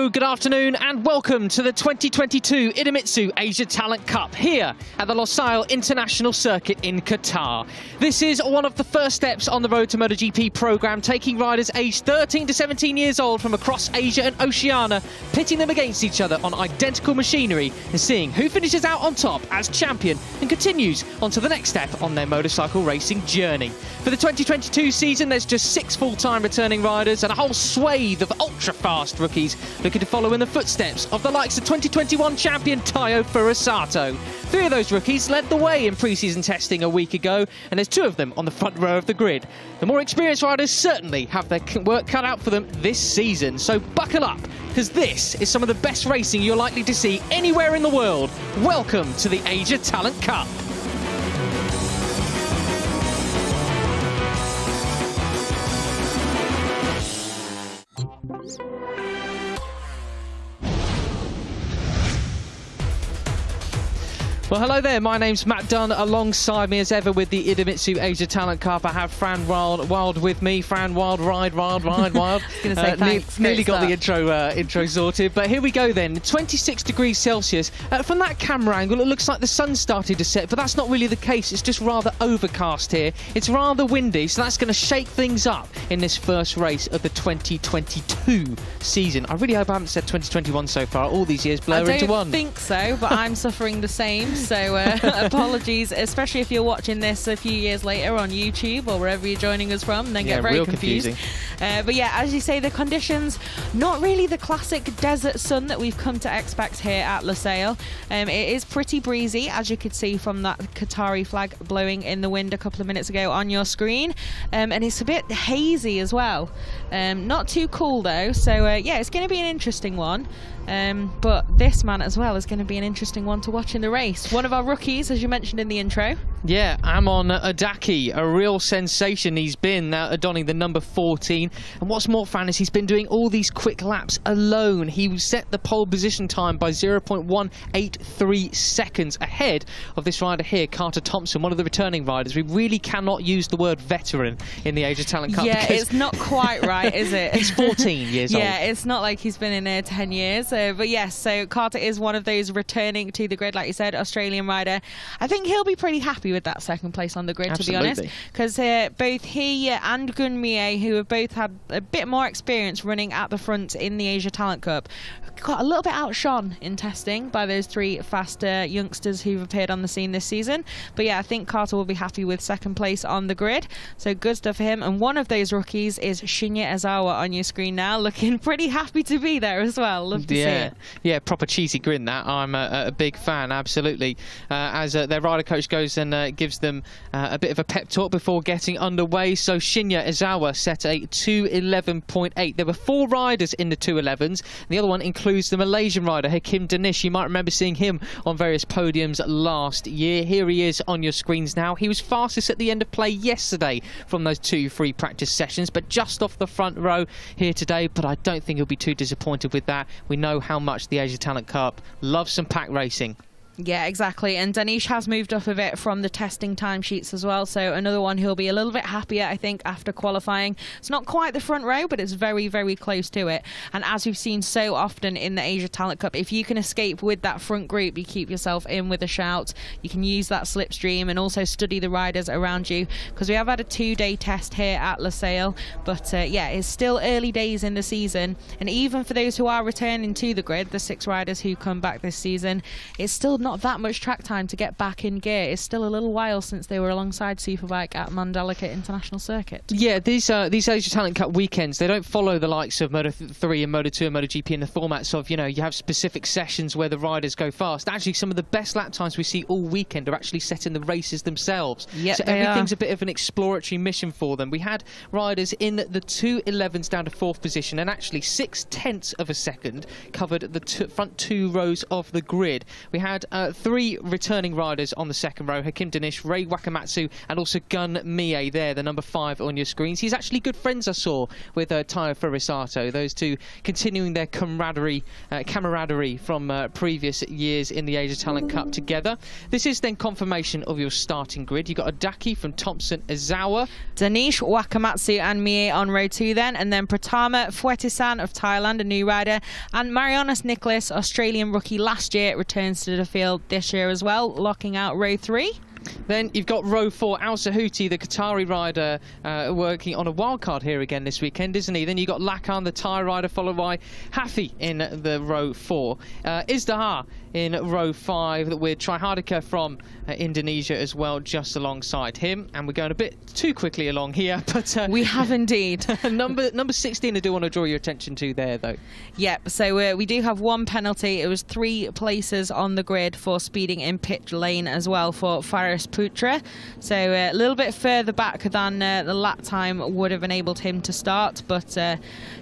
Hello, good afternoon and welcome to the 2022 Idemitsu Asia Talent Cup here at the Lusail International Circuit in Qatar. This is one of the first steps on the road to MotoGP programme, taking riders aged 13 to 17 years old from across Asia and Oceania, pitting them against each other on identical machinery and seeing who finishes out on top as champion and continues on to the next step on their motorcycle racing journey. For the 2022 season, there's just 6 full-time returning riders and a whole swathe of ultra-fast rookies looking to follow in the footsteps of the likes of 2021 champion Taiyo Furusato. 3 of those rookies led the way in pre-season testing a week ago, and there's 2 of them on the front row of the grid. The more experienced riders certainly have their work cut out for them this season, so buckle up, because this is some of the best racing you're likely to see anywhere in the world. Welcome to the Asia Talent Cup. Well, hello there, my name's Matt Dunn. Alongside me as ever with the Idemitsu Asia Talent Cup, I have Fran Wild with me. Fran Wild, ride. Gonna say thanks. Nearly got the intro sorted, but here we go then. 26 degrees Celsius. From that camera angle, it looks like the sun's started to set, but that's not really the case. It's just rather overcast here. It's rather windy, so that's going to shake things up in this first race of the 2022 season. I really hope I haven't said 2021 so far. All these years blur into one. I don't think so, but I'm suffering the same. So apologies, especially if you're watching this a few years later on YouTube or wherever you're joining us from, and then get very confused. But yeah, as you say, the conditions, not really the classic desert sun that we've come to expect here at Lusail. It is pretty breezy, as you could see from that Qatari flag blowing in the wind a couple of minutes ago on your screen. And it's a bit hazy as well. Not too cool though, so yeah, it's going to be an interesting one. But this man as well is going to be an interesting one to watch in the race. One of our rookies, as you mentioned in the intro. Yeah, Amon Adaki, a real sensation he's been, now donning the number 14. And what's more, Fran, is he's been doing all these quick laps alone. He set the pole position time by 0.183 seconds ahead of this rider here, Carter Thompson, one of the returning riders. We really cannot use the word veteran in the Asia Talent Cup. Yeah, it's not quite right, is it? He's 14 years old. Yeah, it's not like he's been in there 10 years. But yes, so Carter is one of those returning to the grid, like you said, Australian rider. I think he'll be pretty happy with that second place on the grid, Absolutely. to be honest, because both he and Gunmie, who have both had a bit more experience running at the front in the Asia Talent Cup, got a little bit outshone in testing by those 3 faster youngsters who've appeared on the scene this season. But yeah, I think Carter will be happy with second place on the grid, so good stuff for him. And one of those rookies is Shinya Ezawa on your screen now, looking pretty happy to be there as well. Love to see it. Yeah, proper cheesy grin that. I'm a big fan, absolutely. As their rider coach goes and gives them a bit of a pep talk before getting underway. So Shinya Ezawa set a 2:11.8. There were 4 riders in the 2:11s. The other one includes the Malaysian rider Hakim Danish. You might remember seeing him on various podiums last year. Here he is on your screens now. He was fastest at the end of play yesterday from those 2 free practice sessions, but just off the front row here today. But I don't think he'll be too disappointed with that. We know how much the Asia Talent Cup loves some pack racing. Yeah, exactly. And Danish has moved up a bit from the testing timesheets as well. So another one who'll be a little bit happier, I think, after qualifying. It's not quite the front row, but it's very, very close to it. And as we've seen so often in the Asia Talent Cup, if you can escape with that front group, you keep yourself in with a shout. You can use that slipstream and also study the riders around you, because we have had a 2-day test here at Lusail. But yeah, it's still early days in the season. And even for those who are returning to the grid, the 6 riders who come back this season, it's still not that much track time to get back in gear. It's still a little while since they were alongside Superbike at Mandalika International Circuit. Yeah, these Asia Talent Cup weekends, they don't follow the likes of Moto 3 and Moto 2 and MotoGP in the formats of, you know, you have specific sessions where the riders go fast. Actually, some of the best lap times we see all weekend are actually set in the races themselves. Yep, so everything's a bit of an exploratory mission for them. We had riders in the 2:11s down to 4th position, and actually 0.6 of a second covered the front 2 rows of the grid. We had three returning riders on the second row: Hakim Danish, Rei Wakamatsu, and also Gun Mie there, the number 5 on your screens. He's actually good friends, I saw, with Tayo Furusato. Those two continuing their camaraderie from previous years in the Asia Talent Cup together. This is then confirmation of your starting grid. You've got Adaki from Thompson, Izawa, Danish, Wakamatsu and Mie on row 2 then, and then Pratama Fuetisan of Thailand, a new rider, and Marianus Nicholas, Australian rookie last year, returns to the field this year as well, locking out row 3. Then you've got row 4, Al Sahuti, the Qatari rider, working on a wildcard here again this weekend, isn't he? Then you've got Lakan, the Thai rider, followed by Hafi in the row 4. Izdahar in row 5 with Trihardika from Indonesia as well, just alongside him. And we're going a bit too quickly along here, but we have indeed. number 16 I do want to draw your attention to there, though. Yep, so we do have one penalty. It was 3 places on the grid for speeding in pit lane as well for Faris Putra. So a little bit further back than the lap time would have enabled him to start, but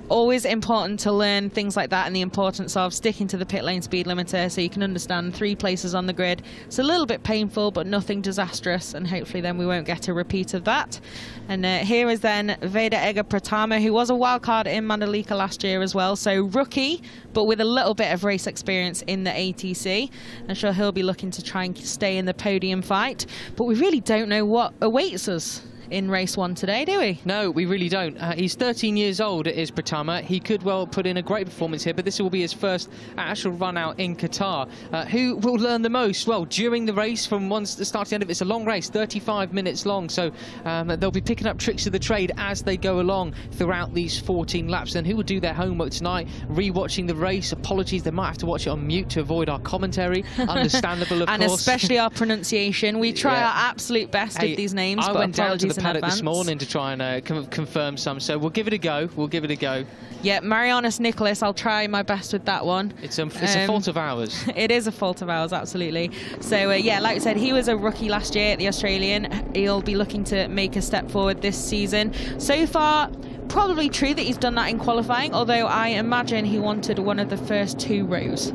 always important to learn things like that and the importance of sticking to the pit lane speed limiter, so you can understand 3 places on the grid. It's a little bit painful, but nothing disastrous, and hopefully then we won't get a repeat of that. And here is then Veda Egapritama, who was a wildcard in Mandalika last year as well, so rookie, but with a little bit of race experience in the ATC. I'm sure he'll be looking to try and stay in the podium fight, but we really don't know what awaits us in race 1 today, do we? No, we really don't. He's 13 years old, it is Pratama. He could well put in a great performance here, but this will be his first actual run out in Qatar. Who will learn the most? Well, during the race, from one start to the end of it, it's a long race, 35 minutes long, so they'll be picking up tricks of the trade as they go along throughout these 14 laps. And who will do their homework tonight, re-watching the race? Apologies, they might have to watch it on mute to avoid our commentary. Understandable, of and course. And especially our pronunciation. We try our absolute best with these names, I but went down to the paddock this morning to try and confirm some, so we'll give it a go. Yeah, Marianus Nicholas, I'll try my best with that one. It's a fault of ours. It is a fault of ours, absolutely. So yeah, like I said, he was a rookie last year at the Australian. He'll be looking to make a step forward this season. So far, probably true that he's done that in qualifying, although I imagine he wanted one of the first 2 rows.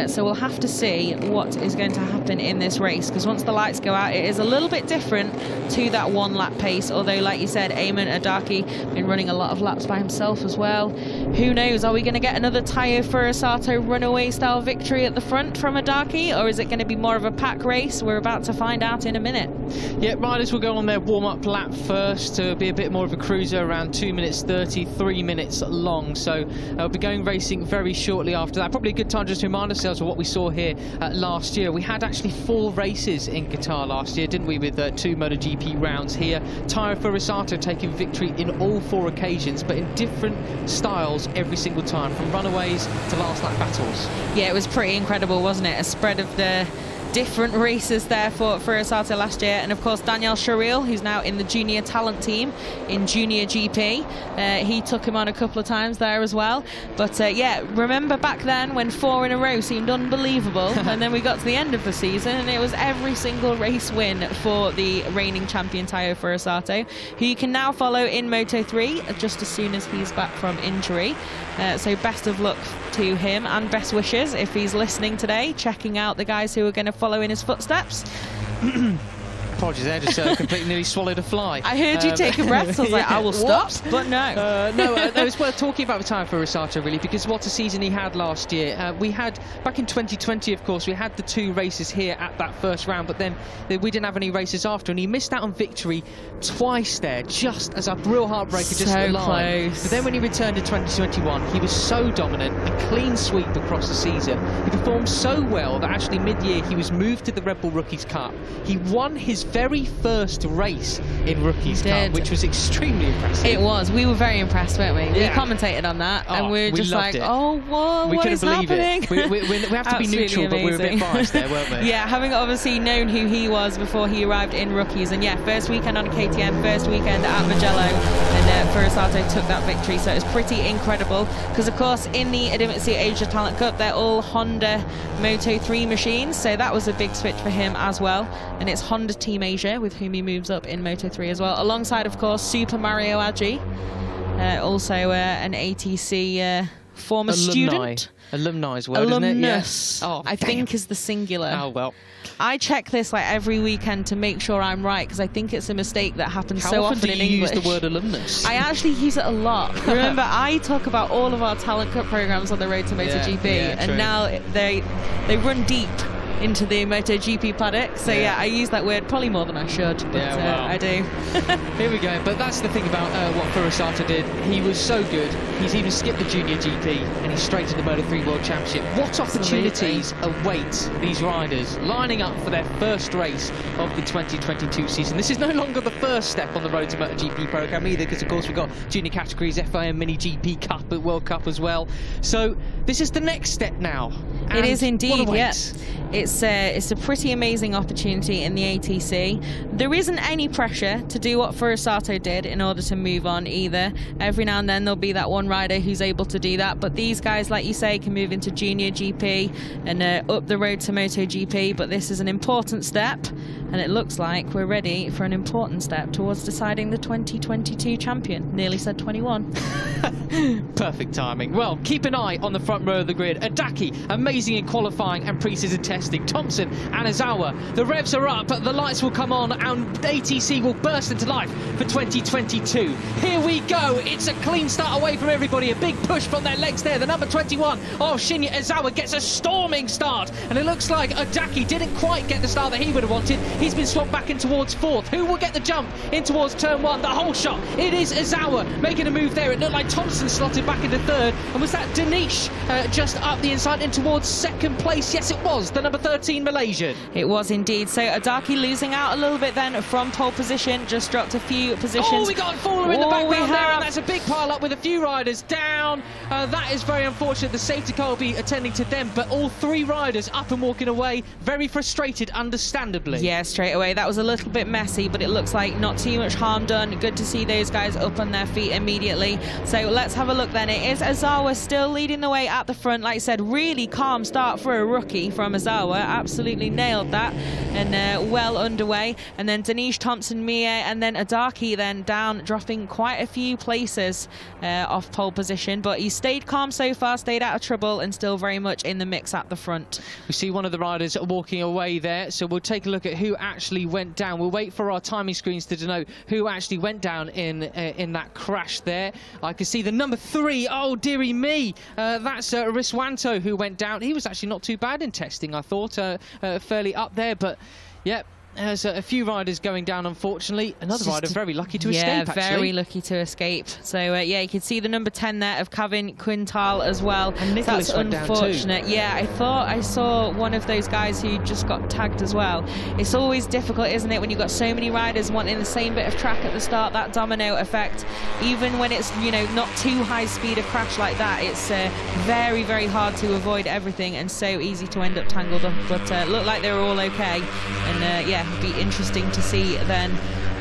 So we'll have to see what is going to happen in this race, because once the lights go out, it is a little bit different to that 1 lap pace. Although, like you said, Eamon Adaki been running a lot of laps by himself as well. Who knows? Are we going to get another Tayo Furusato runaway style victory at the front from Adaki, or is it going to be more of a pack race? We're about to find out in a minute. Yeah, riders will go on their warm-up lap first to be a bit more of a cruiser, around 2 minutes 30, 3 minutes long. So we'll be going racing very shortly after that. Probably a good time just to remind ourselves of what we saw here last year. We had actually 4 races in Qatar last year, didn't we, with 2 MotoGP rounds here. Tayo Furusato taking victory in all 4 occasions, but in different styles every single time, from runaways to last lap battles. Yeah, it was pretty incredible, wasn't it? A spread of the different races there for Furusato last year. And of course Daniel Sharil, who's now in the junior talent team in junior GP, he took him on a couple of times there as well. But yeah, remember back then when 4 in a row seemed unbelievable and then we got to the end of the season and it was every single race win for the reigning champion Tayo Furusato, who you can now follow in Moto3 just as soon as he's back from injury. So best of luck to him and best wishes if he's listening today, checking out the guys who are going to follow in his footsteps. Apologies there, just completely nearly swallowed a fly. I heard you take a breath, so I was like, I will stop, but no. No, it's worth talking about the Tayo Furusato, really, because what a season he had last year. We had, back in 2020, of course, we had the 2 races here at that first round, but then we didn't have any races after, and he missed out on victory twice there, just as a real heartbreaker, just so line. Close. But then when he returned in 2021, he was so dominant, a clean sweep across the season. He performed so well that actually mid-year he was moved to the Red Bull Rookies Cup. He won his very first race in Rookies Cup, which was extremely impressive. It was. We were very impressed, weren't we? Yeah. We commentated on that, and we were just like, it. oh, whoa, what is happening? We have to be neutral, amazing. But we were a bit biased there, weren't we? Yeah, having obviously known who he was before he arrived in Rookies. And yeah, first weekend on KTM, first weekend at Mugello, and Furusato took that victory. So it was pretty incredible, because of course in the Idemitsu Asia Talent Cup, they're all Honda Moto3 machines, so that was a big switch for him as well. And it's Honda Team Asia with whom he moves up in Moto3 as well, alongside of course Super Mario Aji, also an ATC former student. Alumni as well, Alumnus, isn't it? Yeah. Oh, I think is the singular. Oh, well. I check this like every weekend to make sure I'm right, because I think it's a mistake that happens so often in English. How often do you use the word alumnus? I actually use it a lot. Remember, I talk about all of our Talent Cup programs on the road to MotoGP, and now they run deep into the MotoGP paddock. So yeah, I use that word probably more than I should, but I do. Here we go. But that's the thing about what Furusato did. He was so good. He's even skipped the Junior GP and he's straight to the Moto3 World Championship. What opportunities await these riders lining up for their first race of the 2022 season? This is no longer the first step on the road to MotoGP program either, because of course we've got junior categories, FIM Mini GP Cup, but World Cup as well. So this is the next step now. And it is indeed, yes. It's a pretty amazing opportunity in the ATC. There isn't any pressure to do what Furusato did in order to move on either. Every now and then there'll be that one rider who's able to do that, but these guys, like you say, can move into Junior GP and up the road to MotoGP. But this is an important step, and it looks like we're ready for an important step towards deciding the 2022 champion. Nearly said 21. Perfect timing. Well, keep an eye on the front row of the grid. Adaki, amazing in qualifying and pre-season testing. Thompson and Aizawa, the revs are up, the lights will come on, and ATC will burst into life for 2022. Here we go. It's a clean start away from everybody. A big push from their legs there. The number 21 of Shinya Aizawa gets a storming start, and it looks like Adaki didn't quite get the start that he would have wanted. He's been swapped back in towards fourth. Who will get the jump in towards turn one? The whole shot. It is Aizawa making a move there. It looked like Thompson slotted back into third, and was that Danish just up the inside in towards second place? Yes, it was. The number 13 Malaysian. It was indeed. So Adaki losing out a little bit then from pole position, just dropped a few positions. Oh, we got Fowler in the background there, and that's a big pile up with a few riders down. That is very unfortunate. The safety car will be attending to them, but all three riders up and walking away, very frustrated, understandably. Yeah, straight away. That was a little bit messy, but it looks like not too much harm done. Good to see those guys up on their feet immediately. So let's have a look then. It is Aizawa still leading the way at the front. Like I said, really calm start for a rookie from Aizawa. Absolutely nailed that, and well underway. And then Danish, Thompson, Mie, and then Adaki then down, dropping quite a few places off pole position. But he stayed calm so far, stayed out of trouble, and still very much in the mix at the front. We see one of the riders walking away there, so we'll take a look at who actually went down. We'll wait for our timing screens to denote who actually went down in that crash there. I can see the number 3. Oh, dearie me. That's Riswanto who went down. He was actually not too bad in testing, I thought. Fairly up there, but yeah. There's a few riders going down, unfortunately. Another rider very lucky to escape, actually. Yeah, very lucky to escape. So, yeah, you can see the number 10 there of Kevin Quintal as well. And Nicholas That's unfortunate. Yeah, I thought I saw one of those guys who just got tagged as well. It's always difficult, isn't it, when you've got so many riders wanting the same bit of track at the start, that domino effect. Even when it's, you know, not too high speed a crash like that, it's very, very hard to avoid everything and so easy to end up tangled up. But looked like they were all okay. And, yeah, be interesting to see then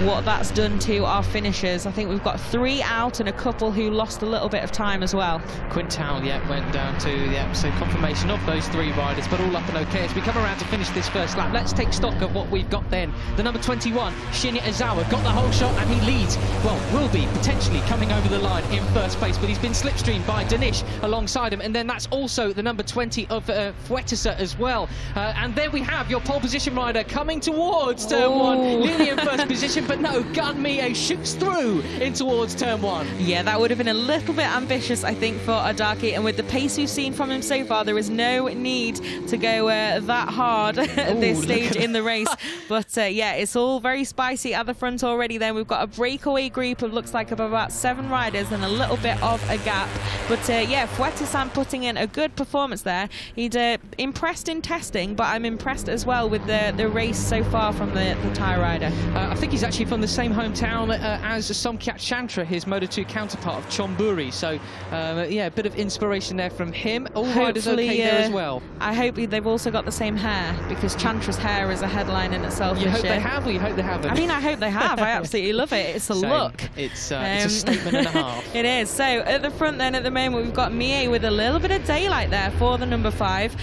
what that's done to our finishers. I think we've got 3 out and a couple who lost a little bit of time as well. Quintal, yeah, went down to, so confirmation of those 3 riders, but all up and okay. As we come around to finish this first lap, let's take stock of what we've got then. The number 21, Shinya Aizawa, got the whole shot, and he leads, well, will be potentially coming over the line in first place, but he's been slipstreamed by Danish alongside him, and then that's also the number 20 of Fuetesa as well. And there we have your pole position rider coming towards turn 1, nearly in first position, but no, Gun Mie shoots through in towards turn 1. Yeah, that would have been a little bit ambitious, I think, for Adaki, and with the pace we've seen from him so far, there is no need to go that hard at this stage in the race. But yeah, it's all very spicy at the front already. Then we've got a breakaway group of looks like about 7 riders and a little bit of a gap. But yeah, Fuetesa putting in a good performance there. He'd impressed in testing, but I'm impressed as well with the race so far from the tyre rider. I think he's actually from the same hometown as Somkhat Chantra, his Moto2 counterpart of Chonburi. So yeah, a bit of inspiration there from him. All riders okay there as well. I hope they've also got the same hair, because Chantra's hair is a headline in itself. You hope they have, or you hope they haven't? I mean, I hope they have. I absolutely love it. It's a look. It's a statement and a half. It is. So at the front then, at the moment, we've got Mie with a little bit of daylight there for the number 5.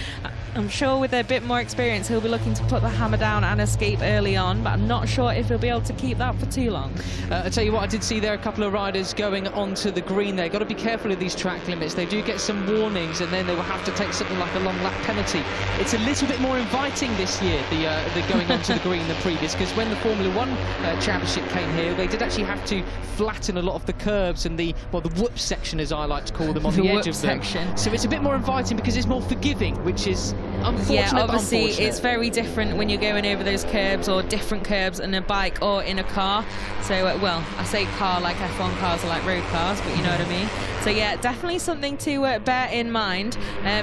I'm sure with a bit more experience he'll be looking to put the hammer down and escape early on, but I'm not sure if he'll be able to keep that for too long. I tell you what, I did see there a couple of riders going onto the green there. Got to be careful of these track limits. They do get some warnings, and then they will have to take something like a long lap penalty. It's a little bit more inviting this year, the going onto the green than previous, because when the Formula 1 Championship came here, they did actually have to flatten a lot of the curbs and the whoop section, as I like to call them, on the edge of them. So it's a bit more inviting because it's more forgiving, which is unfortunate. Yeah, obviously it's very different when you're going over those curbs, or different curbs in a bike or in a car. So well, I say car like F1 cars are like road cars, but you know what I mean. So yeah, definitely something to bear in mind.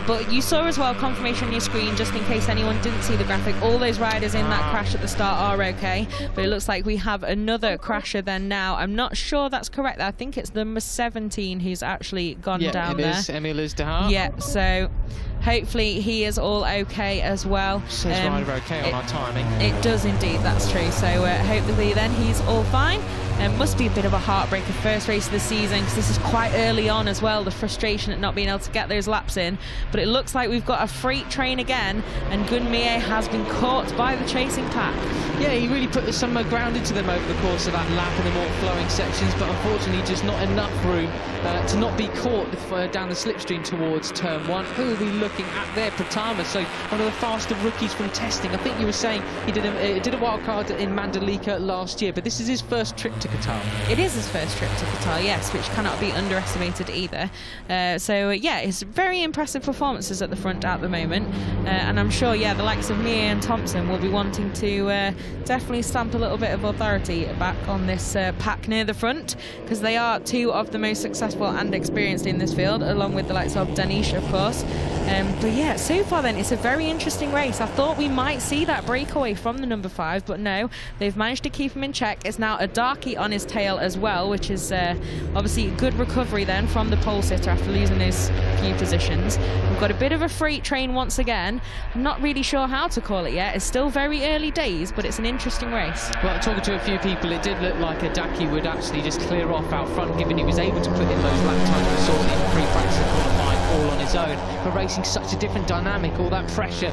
But you saw as well confirmation on your screen, just in case anyone didn't see the graphic, all those riders in that crash at the start are okay, but it looks like we have another crasher then now. I'm not sure that's correct. I think it's number 17 who's actually gone down there. Yeah, it is Emil Isdahar. Yeah, so hopefully he is all okay as well. Says rider okay on our timing. It does indeed, that's true. So hopefully then he's all fine. Must be a bit of a heartbreaker first race of the season, because this is quite early on as well, the frustration at not being able to get those laps in. But it looks like we've got a freight train again, and Gunmie has been caught by the chasing pack. Yeah, he really put some ground into them over the course of that lap in the more flowing sections, but unfortunately just not enough room to not be caught down the slipstream towards turn 1. Who are we looking at there? Pratama, so one of the faster rookies from testing. I think you were saying he did a wild card in Mandalika last year, but this is his first trip to Qatar. It is his first trip to Qatar, yes, which cannot be underestimated either. So yeah, it's very impressive performances at the front at the moment, and I'm sure, yeah, the likes of Mie and Thompson will be wanting to definitely stamp a little bit of authority back on this pack near the front, because they are two of the most successful and experienced in this field, along with the likes of Danish, of course. But yeah, so far then, it's a very interesting race. I thought we might see that breakaway from the number 5, but no, they've managed to keep him in check. It's now a darkie on his tail as well, which is obviously good recovery then from the pole sitter after losing those few positions. We've got a bit of a freight train once again. I'm not really sure how to call it yet. It's still very early days, but it's an interesting race. Well, talking to a few people, it did look like a Daki would actually just clear off out front, given he was able to put in those lap times we saw in pre-practice and qualifying all on his own. But racing such a different dynamic, all that pressure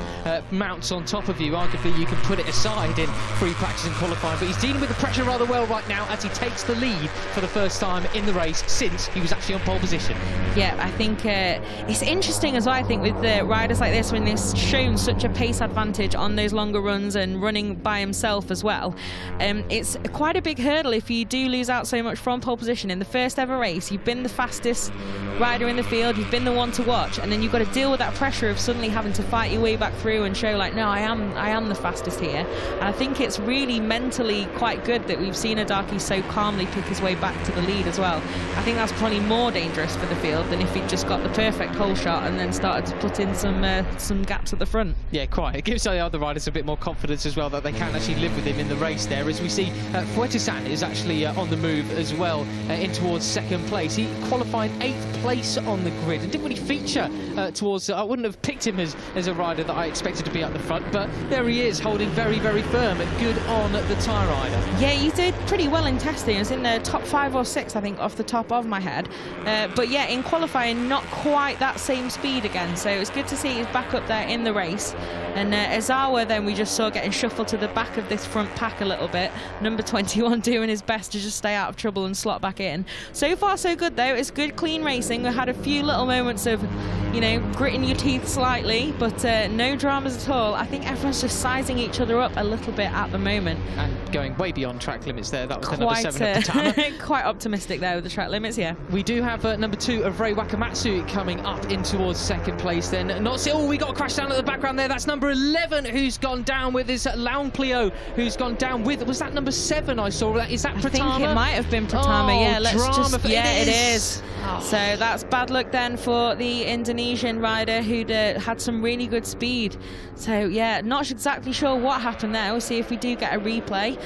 mounts on top of you. Arguably you can put it aside in pre-practice and qualifying, but he's dealing with the pressure rather well right now as he takes the lead for the first time in the race since he was actually on pole position. Yeah, I think it's interesting as well, I think, with the riders like this, when they've shown such a pace advantage on those longer runs and running by himself as well. It's quite a big hurdle if you do lose out so much from pole position in the first ever race. You've been the fastest rider in the field, you've been the one to watch, and then you've got to deal with that pressure of suddenly having to fight your way back through and show like, no, I am the fastest here. And I think it's really mentally quite good that we've seen a darkie so calmly pick his way back to the lead as well. I think that's probably more dangerous for the field than if he'd just got the perfect pole shot and then started to put in some gaps at the front. Yeah, quite. It gives the other riders a bit more confidence as well that they can actually live with him in the race there. As we see, Fuetisan is actually on the move as well, in towards second place. He qualified 8th place on the grid and didn't really feature towards... I wouldn't have picked him as a rider that I expected to be at the front, but there he is, holding very, very firm and good on the tyre rider. Yeah, he did pretty well in testing. It was in the top 5 or 6, I think, off the top of my head. But yeah, in qualifying, not quite that same speed again. So it's good to see he's back up there in the race. And Ezawa then we just saw getting shuffled to the back of this front pack a little bit. Number 21 doing his best to just stay out of trouble and slot back in. So far so good though. It's good clean racing. We had a few little moments of, you know, gritting your teeth slightly, but no dramas at all. I think everyone's just sizing each other up a little bit at the moment. And going way beyond track limits there. That was the number 7 of Pratama. Quite optimistic there with the track limits, yeah. We do have number 2 of Ray Wakamatsu coming up in towards second place then. We got a crash down at the background there. That's number 11 who's gone down with his Launplio, who's gone down with, was that number 7 I saw? Is that Pratama? I think it might have been Pratama, yeah. It is. Oh. So that's bad luck then for the Indonesian rider who'd had some really good speed. So yeah, not exactly sure what happened there. We'll see if we do get a replay.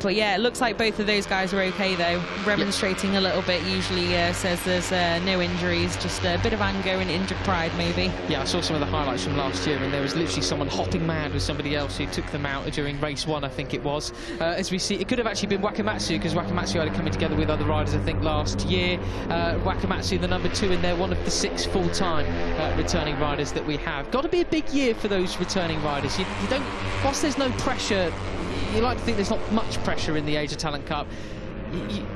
But yeah, it looks like both of those guys are okay though. Remonstrating a little bit usually says there's no injuries, just a bit of anger and injured pride maybe. Yeah, I saw some of the highlights from last year and there was literally someone hopping mad with somebody else who took them out during race 1, I think it was. As we see, it could have actually been Wakamatsu, because Wakamatsu had it coming together with other riders I think last year. Wakamatsu, the number 2 in there, one of the 6 6 full-time returning riders that we have. Got to be a big year for those returning riders. You don't, whilst there's no pressure, you like to think there's not much pressure in the Asia Talent Cup.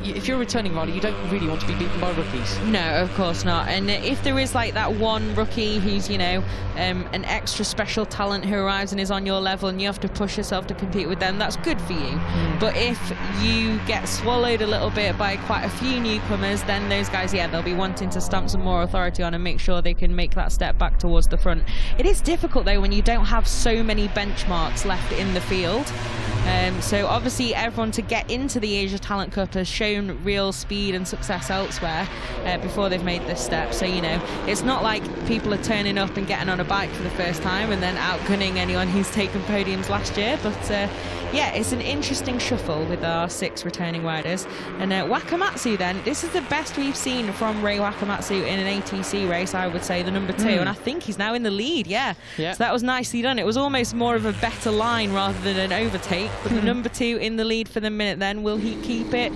If you're a returning rider, you don't really want to be beaten by rookies. No, of course not. And if there is like that one rookie who's, you know, an extra special talent who arrives and is on your level and you have to push yourself to compete with them, that's good for you. But if you get swallowed a little bit by quite a few newcomers, then those guys, yeah, they'll be wanting to stamp some more authority on and make sure they can make that step back towards the front. It is difficult though when you don't have so many benchmarks left in the field. So obviously everyone to get into the Asia Talent Cup has shown real speed and success elsewhere before they've made this step. So, you know, it's not like people are turning up and getting on a bike for the first time and then outgunning anyone who's taken podiums last year. But yeah, it's an interesting shuffle with our 6 returning riders. And Wakamatsu then, this is the best we've seen from Rei Wakamatsu in an ATC race, I would say, the number 2. And I think he's now in the lead, yeah. So that was nicely done. It was almost more of a better line rather than an overtake. But the number 2 in the lead for the minute then, will he keep it?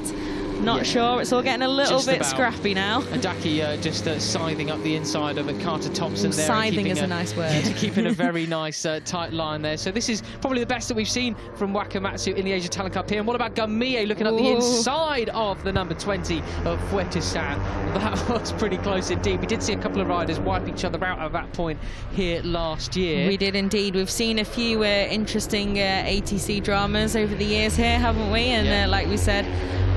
Not sure. It's all getting a little bit scrappy now. And Daki just scything up the inside of Carter Thompson there. Scything is a nice word. Keeping a very nice tight line there. So this is probably the best that we've seen from Wakamatsu in the Asia Talent Cup here. And what about Gunmie looking up the inside of the number 20 of Fuetesan? That was pretty close indeed. We did see a couple of riders wipe each other out at that point here last year. We did indeed. We've seen a few interesting ATC dramas over the years here, haven't we? And like we said,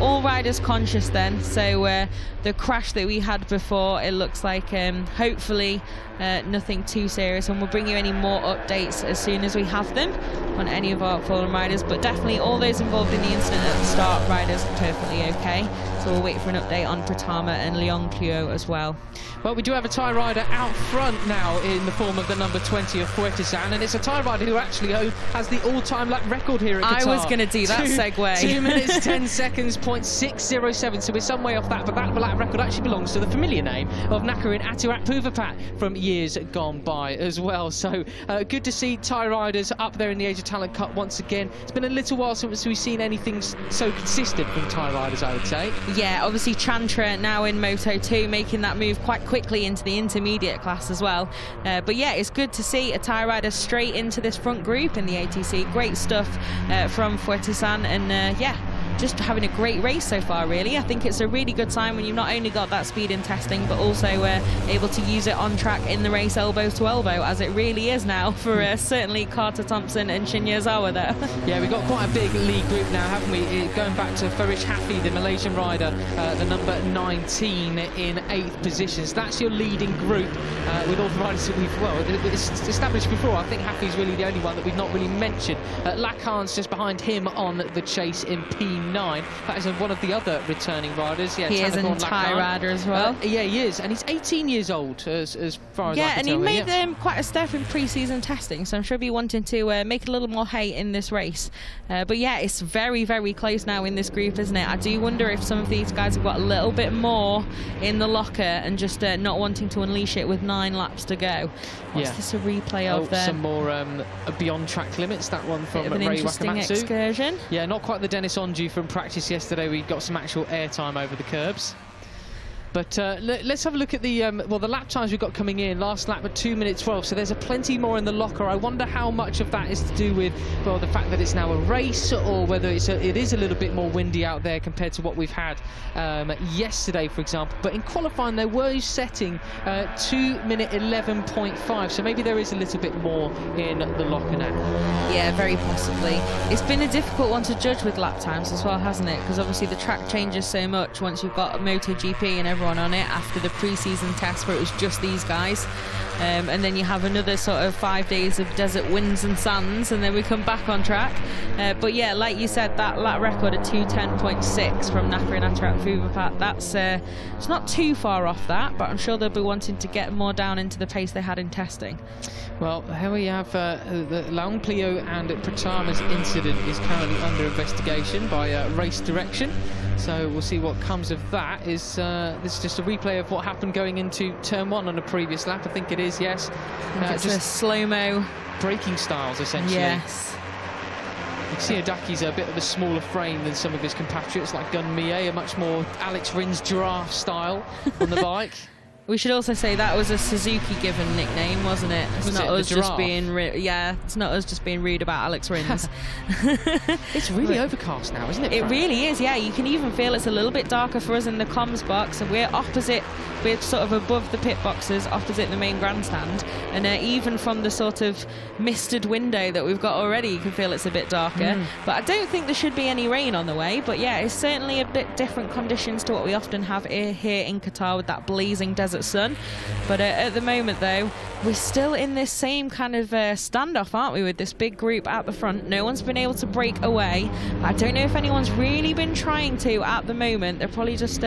all riders conscious then. So the crash that we had before, it looks like hopefully nothing too serious, and we'll bring you any more updates as soon as we have them on any of our fallen riders. But definitely all those involved in the incident at the start, riders perfectly okay. So we'll wait for an update on Pratama and Leon Clio as well. Well, we do have a Thai rider out front now in the form of the number 20 of Fuetesan, and it's a Thai rider who actually has the all-time lap record here at Qatar. I was going to do that segue. 2 minutes 10 seconds, 0.607, so we're some way off that, but that lap record actually belongs to the familiar name of Nakarin Aturatpuvapat from years gone by as well. So good to see Thai riders up there in the Asia Talent Cup once again. It's been a little while since we've seen anything so consistent from Thai riders, I would say. Yeah, obviously Chantra now in Moto 2 making that move quite quickly into the intermediate class as well. But yeah, it's good to see a Thai rider straight into this front group in the ATC. Great stuff from Fuetesan, and yeah, just having a great race so far, really. I think it's a really good sign when you've not only got that speed in testing, but also able to use it on track in the race elbow to elbow, as it really is now for certainly Carter Thompson and Shinya Zawa there. Yeah, we've got quite a big lead group now, haven't we? Going back to Farish Hafi, the Malaysian rider, the number 19 in 8th position. So that's your leading group with all the riders that we've, well, it's established before. I think Hafi's really the only one that we've not really mentioned. Lakan's just behind him on the chase in P9. That is one of the other returning riders. Yeah, he is a Thai rider as well. Yeah, he is, and he's 18 years old as far as I can and tell. He made quite a step in pre-season testing, so I'm sure he'll be wanting to make a little more hay in this race. But yeah, it's very, very close now in this group, isn't it? I do wonder if some of these guys have got a little bit more in the locker and just not wanting to unleash it with 9 laps to go. What's this a replay of there? Some more beyond track limits, that one from Rei interesting Wakamatsu. Excursion. Yeah, not quite the Dennis Onju from practice yesterday. We got some actual airtime over the curbs. But let's have a look at the well, the lap times we've got coming in. Last lap at 2 minutes 12, so there's plenty more in the locker. I wonder how much of that is to do with, well, the fact that it's now a race, or whether it is a little bit more windy out there compared to what we've had yesterday, for example. But in qualifying, they were setting 2 minute 11.5, so maybe there is a little bit more in the locker now. Yeah, very possibly. It's been a difficult one to judge with lap times as well, hasn't it? Because obviously the track changes so much once you've got MotoGP and everyone on it after the pre-season test where it was just these guys, and then you have another sort of 5 days of desert winds and sands, and then we come back on track. But yeah, like you said, that lap record at 2:10.6 from Nakarin Aturatpuvapat, that's it's not too far off that, but I'm sure they'll be wanting to get more down into the pace they had in testing. Well, here we have the Leon Clio and Pratama's incident is currently under investigation by race direction. So we'll see what comes of that. This is just a replay of what happened going into turn 1 on a previous lap. I think it is, yes. It's just a slow-mo. Braking styles, essentially. Yes. You can see Adaki's a bit of a smaller frame than some of his compatriots, like Gunmie, a much more Alex Rins giraffe style on the bike. We should also say that was a Suzuki-given nickname, wasn't it? It's Was not it us the just giraffe? being it's not us just being rude about Alex Rins. It's really overcast now, isn't it? It Fran? really is, yeah. You can even feel it's a little bit darker for us in the comms box, and we're opposite. We're sort of above the pit boxes, opposite the main grandstand, and even from the sort of misted window that we've got already, you can feel it's a bit darker. But I don't think there should be any rain on the way. But yeah, it's certainly a bit different conditions to what we often have here in Qatar with that blazing desert sun. But at the moment, though, we're still in this same kind of standoff, aren't we, with this big group at the front. No one's been able to break away. I don't know if anyone's really been trying to at the moment. They're probably just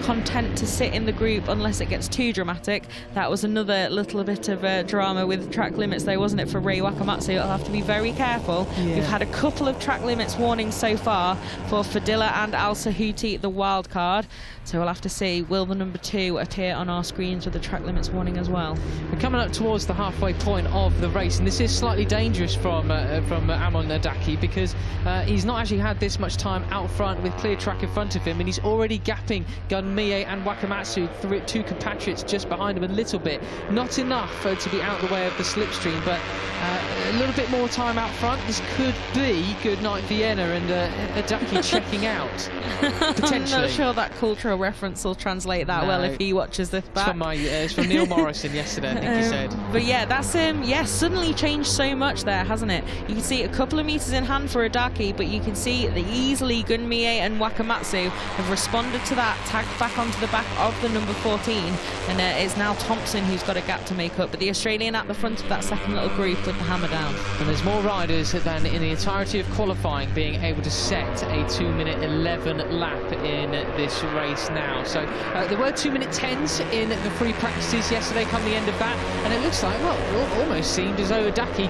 content to sit in the group unless it gets too dramatic. That was another little bit of drama with track limits, though, wasn't it, for Rei Wakamatsu? I'll have to be very careful. Yeah. We've had a couple of track limits warnings so far for Fadila and Al Sahuti, the wild card. So we'll have to see, will the number 2 appear on our screens with the track limits warning as well? We're coming up towards the halfway point of the race, and this is slightly dangerous from Amon Adaki, because he's not actually had this much time out front with clear track in front of him, and he's already gapping Gunmie and Wakamatsu, two compatriots just behind him a little bit. Not enough to be out the way of the slipstream, but a little bit more time out front. This could be good night Vienna and Adaki checking out, potentially. I'm not sure that cultural reference will translate that well if he watches this back. It's from Neil Morrison yesterday, I think he said. But yeah, that's suddenly changed so much there, hasn't it? You can see a couple of meters in hand for Adaki, but you can see that easily Gunmie and Wakamatsu have responded to that, tagged back onto the back of the number 14, and it's now Thompson who's got a gap to make up, but the Australian at the front of that second little group with the hammer down. And there's more riders than in the entirety of qualifying being able to set a 2-minute 11 lap in this race now. So there were 2-minute 10s in the free practices yesterday come the end of that, and it looks like, well, it almost seemed as though Adaki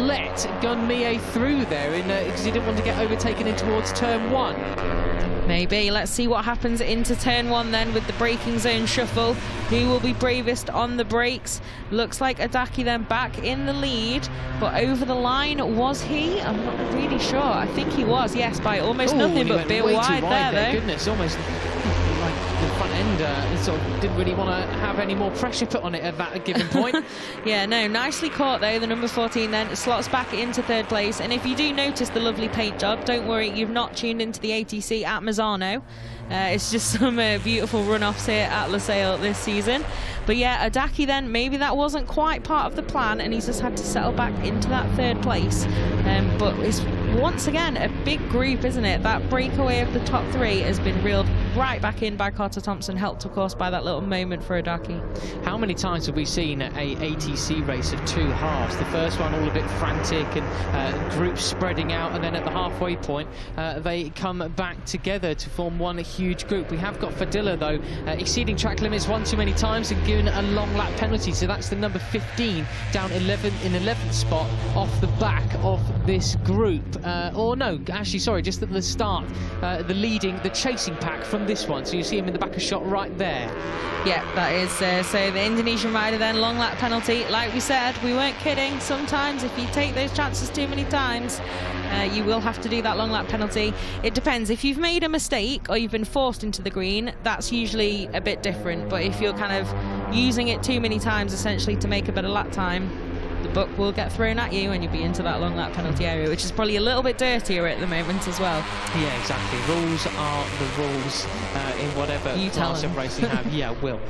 let Gunmie through there because he didn't want to get overtaken in towards turn 1. Maybe. Let's see what happens into turn 1 then with the braking zone shuffle. Who will be bravest on the brakes? Looks like Adaki then back in the lead, but over the line, was he? I'm not really sure. I think he was, yes, by almost nothing, but a bit wide there, though. Goodness, almost like the front end sort of didn't really want to have any more pressure put on it at that given point. Yeah, no, nicely caught though. The number 14 then slots back into 3rd place, and if you do notice the lovely paint job, don't worry, you've not tuned into the ATC at Mazzano. It's just some beautiful run-offs here at Lusail this season. But yeah, Adaki then, maybe that wasn't quite part of the plan, and he's just had to settle back into that 3rd place. But it's once again a big group, isn't it? That breakaway of the top 3 has been reeled right back in by Carter Thompson, helped of course by that little moment for Adaki. How many times have we seen a ATC race of 2 halves? The first one all a bit frantic and groups spreading out, and then at the halfway point they come back together to form one huge group. We have got Fadila though exceeding track limits one too many times and given a long lap penalty, so that's the number 15 down 11th spot off the back of this group. Or no, actually sorry, just at the start, the chasing pack from this one, so you see him in the back of shot right there. Yeah, that is so the Indonesian rider then, long lap penalty. Like we said, we weren't kidding. Sometimes if you take those chances too many times, you will have to do that long lap penalty. It depends. If you've made a mistake or you've been forced into the green, that's usually a bit different. But if you're kind of using it too many times essentially to make a better lap time, the book will get thrown at you and you'll be into that long lap penalty area, which is probably a little bit dirtier at the moment as well. Yeah, exactly. Rules are the rules in whatever class of racing you have. Yeah, will.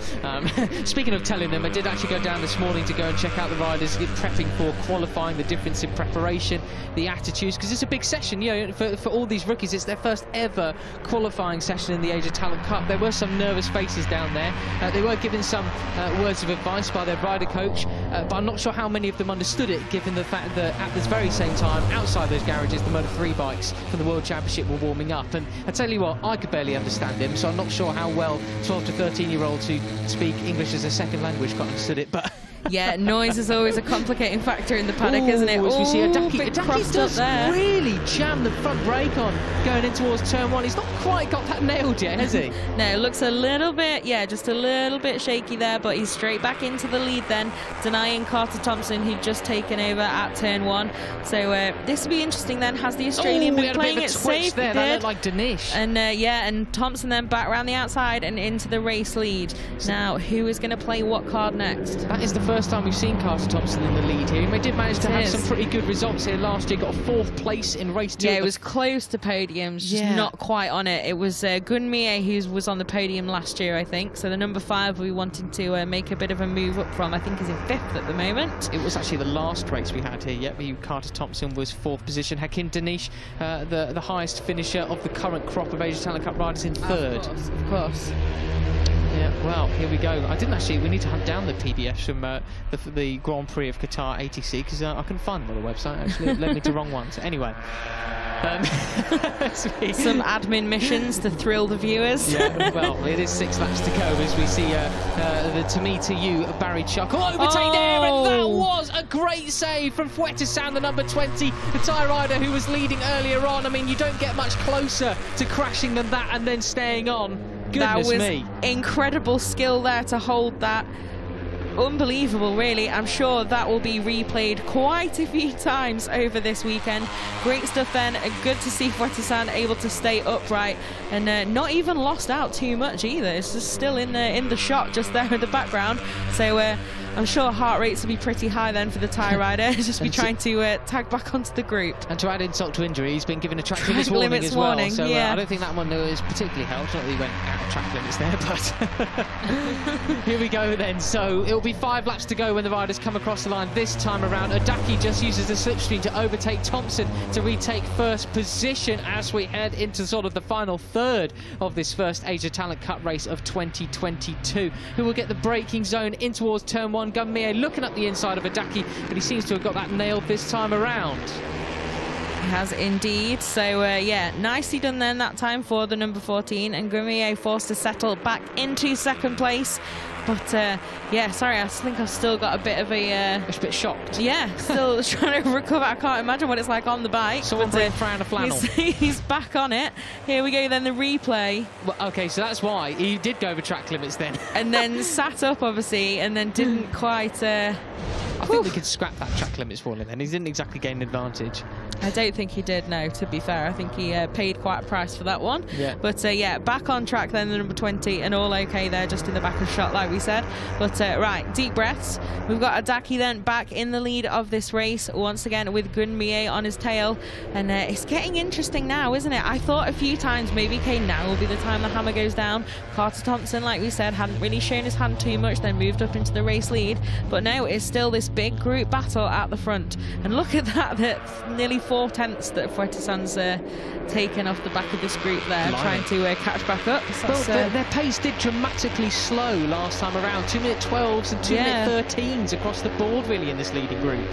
Speaking of telling them, I did actually go down this morning to go and check out the riders prepping for qualifying, the difference in preparation, the attitudes, because it's a big session, you know, for all these rookies. It's their first ever qualifying session in the Asia Talent Cup. There were some nervous faces down there. They were given some words of advice by their rider coach, but I'm not sure how many of them understood it, given the fact that at this very same time, outside those garages, the Moto3 bikes from the World Championship were warming up. And I tell you what, I could barely understand him, so I'm not sure how well 12 to 13-year-olds who speak English as a second language quite understood it, but Yeah, noise is always a complicating factor in the paddock, isn't it? As we see Adaki does really jam the front brake on going in towards turn one. He's not quite got that nailed yet, has he? No, it looks a little bit, just a little bit shaky there, but he's straight back into the lead then, denying Carter Thompson, who'd just taken over at turn one. So this will be interesting then. Has the Australian been playing it safe? There. That looked like Danish. And and Thompson then back around the outside and into the race lead. Now, who is going to play what card next? That is the first time we've seen Carter Thompson in the lead here. He did manage to have some pretty good results here last year. Got a 4th place in race 2. Yeah, it was close to podiums, just not quite on it. It was Gunmie who was on the podium last year, I think. So the number 5 we wanted to make a bit of a move up from, I think is in 5th at the moment. It was actually the last race we had here. Yep, Carter Thompson was 4th position. Hakim Danish, the highest finisher of the current crop of Asia Talent Cup riders, in 3rd. Of course. Yeah, well, here we go. We need to hunt down the PDFs from the Grand Prix of Qatar ATC, because I couldn't find them on the website, actually. It led me to wrong ones. Anyway. Some admin missions to thrill the viewers. Yeah, well, it is 6 laps to go as we see the To Me To You Barry Chuckle overtake there, and that was a great save from Fuete-san, the number 20, the Thai rider who was leading earlier on. I mean, you don't get much closer to crashing than that and then staying on. Goodness me. Incredible skill there to hold that. Unbelievable, really. I'm sure that will be replayed quite a few times over this weekend. Great stuff then. Good to see Fuete-san able to stay upright and not even lost out too much either. It's just still in the shot just there in the background. So I'm sure heart rates will be pretty high then for the Thai rider. Just be trying to tag back onto the group. And to add insult to injury, he's been given a track limits warning as well. So I don't think that one was particularly helped. Not that he went out of track limits there, but here we go then. So it'll be 5 laps to go when the riders come across the line this time around. Adaki just uses the slipstream to overtake Thompson to retake 1st position as we head into sort of the final 3rd of this first Asia Talent Cup race of 2022. Who will get the braking zone in towards turn 1. Gunmie looking up the inside of Adaki, but he seems to have got that nailed this time around. He has indeed. So nicely done then that time for the number 14, and Gunmie forced to settle back into 2nd place. But sorry, I think I've still got a bit of a bit shocked. Yeah, still trying to recover. I can't imagine what it's like on the bike. Someone bring Fran a flannel. He's back on it. Here we go then, the replay. Well, okay, so that's why he did go over track limits then. And then sat up, obviously, and then didn't quite... I think we could scrap that track limits for him then. He didn't exactly gain an advantage. I don't think he did, no, to be fair. I think he paid quite a price for that one. Yeah. But back on track then, the number 20, and all okay there, just in the back of shot, like we said. But right, deep breaths. We've got Adaki then back in the lead of this race, once again with Gunmie on his tail. And it's getting interesting now, isn't it? I thought a few times maybe, okay, now will be the time the hammer goes down. Carter Thompson, like we said, hadn't really shown his hand too much, then moved up into the race lead. But now it's still this big group battle at the front. And look at that, that's nearly 4/10 that Fuete-san's taken off the back of this group there, trying to catch back up. Well, their pace did dramatically slow last time around. 2-minute 12s and 2-minute 13s across the board, really, in this leading group.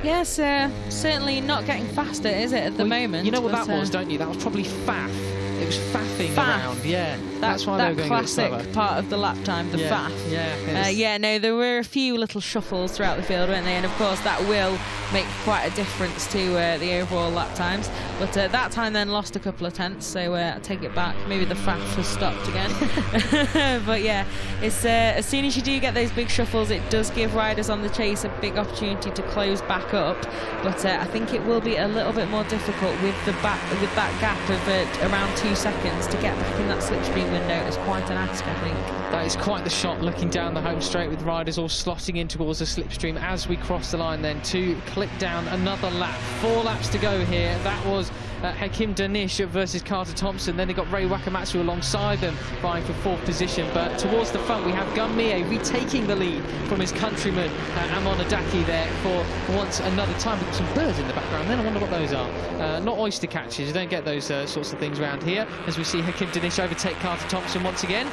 Yes, certainly not getting faster, is it, at the moment? You know what that was, don't you? That was probably faff. It was faffing around, yeah. That's why they were going a bit slower. That classic part of the lap time, the faff. Yeah. No, there were a few little shuffles throughout the field, weren't they? And of course, that will make quite a difference to the overall lap times. But that time then lost a couple of tenths, so I take it back. Maybe the faff has stopped again. But yeah, it's as soon as you do get those big shuffles, it does give riders on the chase a big opportunity to close back up. But I think it will be a little bit more difficult with that gap of around 2 seconds to get back in that slipstream window. It's quite an ask, I think. That is quite the shot, looking down the home straight with riders all slotting in towards the slipstream as we cross the line then to click down another lap. 4 laps to go here. That was Hakim Danish versus Carter Thompson. Then they got Ray Wakamatsu alongside them, vying for 4th position. But towards the front, we have Gunmie retaking the lead from his countryman Amon Adaki there for once another time. We've got some birds in the background then. I wonder what those are. Not oyster catchers. You don't get those sorts of things around here. As we see Hakim Danish overtake Carter Thompson once again.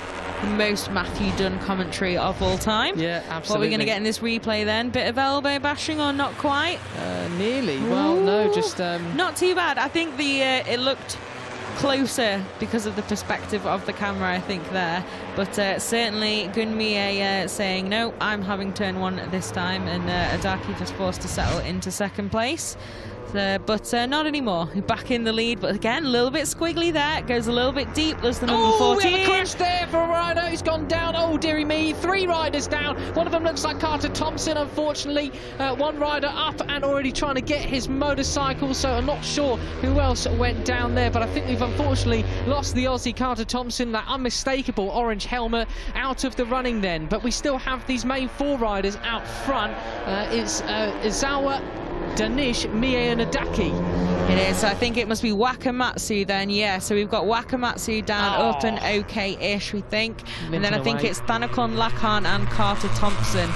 Most Matthew Dunn commentary of all time. Yeah, absolutely. What are we going to get in this replay then? Bit of elbow bashing or not quite? Nearly. Well, no, just... Not too bad. I think it looked closer because of the perspective of the camera, I think, there. But certainly Gunmie saying, no, I'm having turn 1 this time, and Adaki just forced to settle into second place. But not anymore. Back in the lead, but again, a little bit squiggly there. It goes a little bit deep. There's the number 14. We have a crash there for a rider who's gone down. Oh, dearie me. 3 riders down. One of them looks like Carter Thompson, unfortunately. 1 rider up and already trying to get his motorcycle, so I'm not sure who else went down there, but I think we've unfortunately lost the Aussie Carter Thompson, that unmistakable orange helmet, out of the running then. But we still have these main 4 riders out front. It's Izawa, Danish, Mie and Adaki. It is, so I think it must be Wakamatsu then, yeah. So we've got Wakamatsu down up and okay-ish, we think. And then I think it's Thanakon, Lakan and Carter Thompson,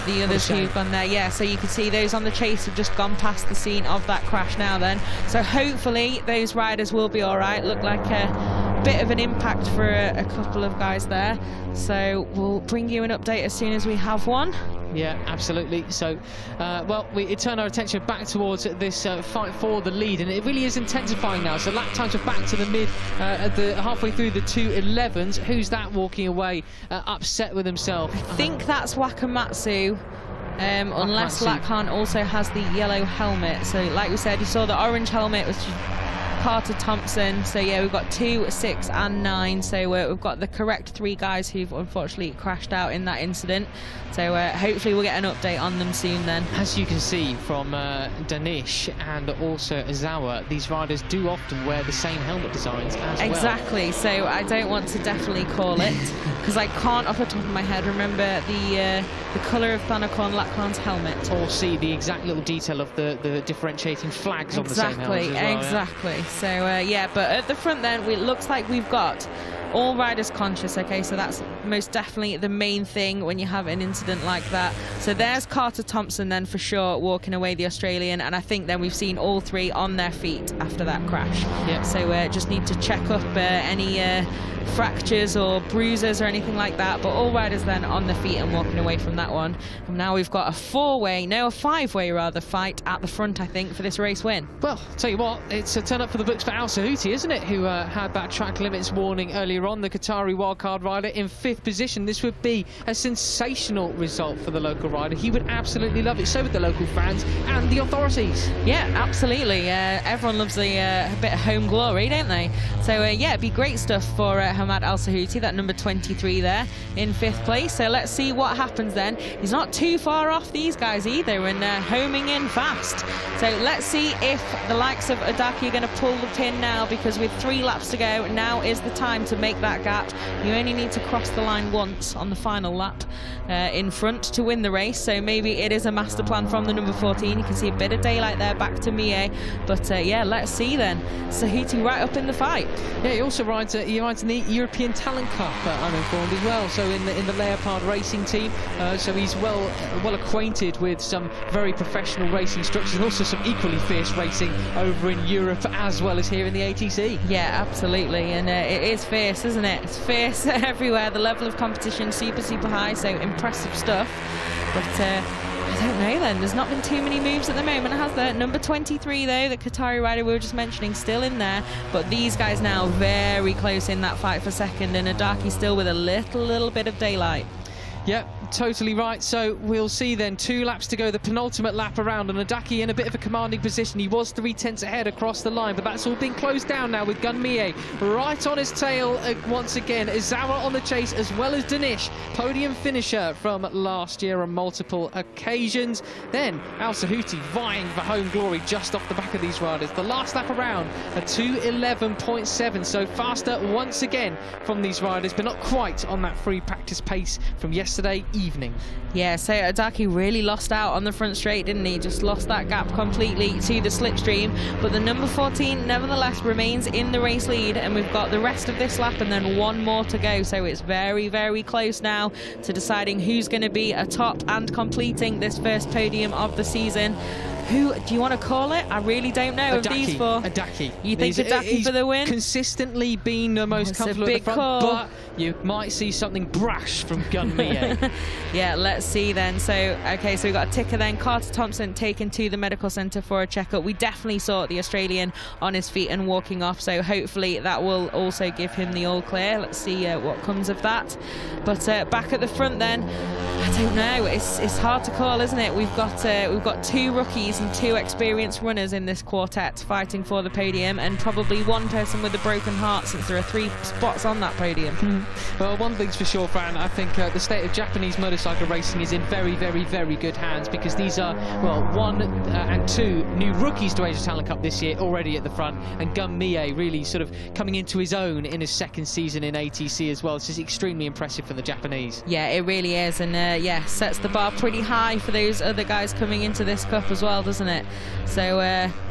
the others who've gone there. Yeah, so you can see those on the chase have just gone past the scene of that crash now then. So hopefully those riders will be all right. Look like a bit of an impact for a couple of guys there. So we'll bring you an update as soon as we have one. Yeah, absolutely. So, well, we turn our attention back towards this fight for the lead, and it really is intensifying now. So lap times are back to the mid, halfway through the 2:11s. Who's that walking away upset with himself? I think that's Wakamatsu. Unless Lakan also has the yellow helmet. So, like we said, you saw the orange helmet, which is Carter Thompson. So yeah, we've got 2, 6 and 9. So we've got the correct 3 guys who've unfortunately crashed out in that incident. So hopefully we'll get an update on them soon then. As you can see from Danish and also Izawa, these riders do often wear the same helmet designs as exactly. well. So I don't want to definitely call it because I can't off the top of my head remember the colour of Thanakon Lakan's helmet. Or see the exact little detail of the differentiating flags on the same helmet as well. Exactly. Yeah. So yeah, but at the front then, it looks like we've got all riders conscious. Okay, so that's most definitely the main thing when you have an incident like that. So there's Carter Thompson then for sure walking away, the Australian, and I think then we've seen all 3 on their feet after that crash. Yeah. So just need to check up any fractures or bruises or anything like that, but all riders then on the feet and walking away from that one. And now we've got a 5-way rather fight at the front, I think, for this race win. Well, tell you what, it's a turn up for the books for Al Sahuti, isn't it, who had that track limits warning earlier on, the Qatari wildcard rider in 5th position. This would be a sensational result for the local rider. He would absolutely love it, so would the local fans and the authorities. Yeah, absolutely. Everyone loves a bit of home glory, don't they? So yeah, it'd be great stuff for Hamad Al Sahuti, that number 23 there in 5th place. So let's see what happens then. He's not too far off these guys either, and homing in fast. So let's see if the likes of Adaki are going to pull the pin now, because with 3 laps to go, now is the time to make that gap. You only need to cross the line once on the final lap in front to win the race. So maybe it is a master plan from the number 14. You can see a bit of daylight there back to Mie, but yeah, let's see then. Sahuti right up in the fight. Yeah, he also rides in the European Talent Cup, I'm informed as well. So in the Leopard racing team, so he's well acquainted with some very professional racing structures and also some equally fierce racing over in Europe as well as here in the ATC. Yeah, absolutely, and it is fierce, isn't it? It's fierce everywhere. The level of competition super high, so impressive stuff. But I don't know then, there's not been too many moves at the moment, has there? Number 23 though, the Qatari rider we were just mentioning, still in there, but these guys now very close in that fight for second, and Adaki still with a little bit of daylight. Yep, totally right. So we'll see then 2 laps to go, the penultimate lap around, and Adaki in a bit of a commanding position. He was 3/10 ahead across the line, but that's all been closed down now with Gunmie right on his tail once again. Izawa on the chase as well as Danish, podium finisher from last year on multiple occasions. Then Al Sahuti vying for home glory just off the back of these riders. The last lap around, a 2:11.7, so faster once again from these riders, but not quite on that free practice pace from yesterday evening. Yeah, so Adaki really lost out on the front straight, didn't he? Just lost that gap completely to the slipstream, but the number 14 nevertheless remains in the race lead, and we've got the rest of this lap and then 1 more to go, so it's very close now to deciding who's going to be atop and completing this first podium of the season. Who do you want to call it? I really don't know. Of these four, Adaki. You think Adaki for the win? Consistently been the most comfortable at the front, but you might see something brash from Gun Mie. Yeah, let's see then. So, okay, so we got a ticker then. Carter Thompson taken to the medical centre for a checkup. We definitely saw the Australian on his feet and walking off, so hopefully that will also give him the all clear. Let's see what comes of that. But back at the front then, I don't know. It's hard to call, isn't it? We've got 2 rookies and 2 experienced runners in this quartet fighting for the podium, and probably 1 person with a broken heart, since there are 3 spots on that podium. Well, one thing's for sure, Fran, I think the state of Japanese motorcycle racing is in very, very, very good hands, because these are, well, 1 and 2 new rookies to Asia Talent Cup this year already at the front, and Gun Mie really sort of coming into his own in his 2nd season in ATC as well. This is extremely impressive for the Japanese. Yeah, it really is, and yeah, sets the bar pretty high for those other guys coming into this cup as well, doesn't it? So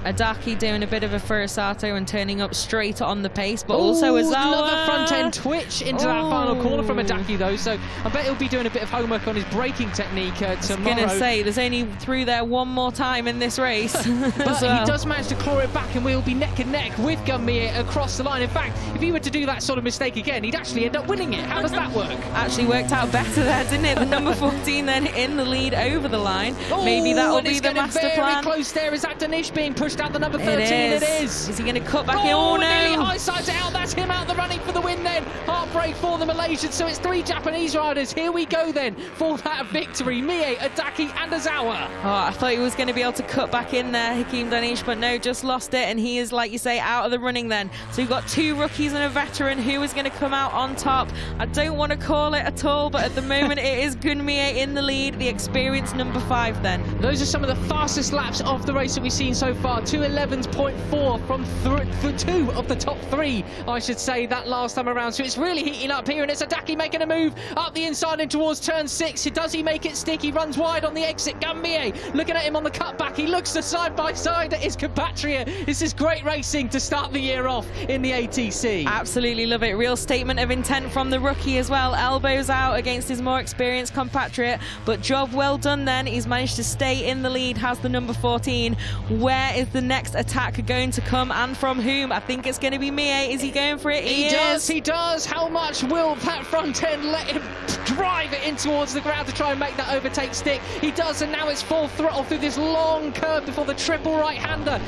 Adaki doing a bit of a Furusato and turning up straight on the pace, but also Ozawa. Another front end twitch into that final corner from Adaki though, so I bet he'll be doing a bit of homework on his braking technique tomorrow. I was going to say, there's only through there 1 more time in this race. But he does manage to claw it back, and we'll be neck and neck with Gun Mie across the line. In fact, if he were to do that sort of mistake again, he'd actually end up winning it. How does that work? Actually worked out better there, didn't it? The number 14 then in the lead over the line. Maybe that will be the master plan. Very close there. Is that Danish being pushed out the number 13? It is. Is he going to cut back in? Oh no! Nearly high sides out. That's him out the running for the win then. Heartbreak for the Malaysians. So it's 3 Japanese riders. Here we go then for that victory. Mie, Adaki and Ozawa. Oh, I thought he was going to be able to cut back in there, Hakeem Danish, but no, just lost it, and he is, like you say, out of the running then. So we've got 2 rookies and a veteran. Who is going to come out on top? I don't want to call it at all, but at the moment it is Gun Mie in the lead, the experienced number 5 then. Those are some of the fastest laps of the race that we've seen so far. 2:11.4 from 2 of the top 3, I should say, that last time around. So it's really heating up here, and it's Adaki making a move up the inside and towards turn 6. Does he make it stick? He runs wide on the exit. Gun Mie looking at him on the cutback. He looks to side by side at his compatriot. This is great racing to start the year off in the ATC. Absolutely love it. Real statement of intent from the rookie as well. Elbows out against his more experienced compatriot, but job well done then. He's managed to stay in the lead, has the number 14. Where is the next attack going to come, and from whom? I think it's going to be Mie. Is he going for it? He does. How much will that front end let him drive it in towards the ground to try and make that overtake stick? He does, and now it's full throttle through this long curve before the triple right-hander.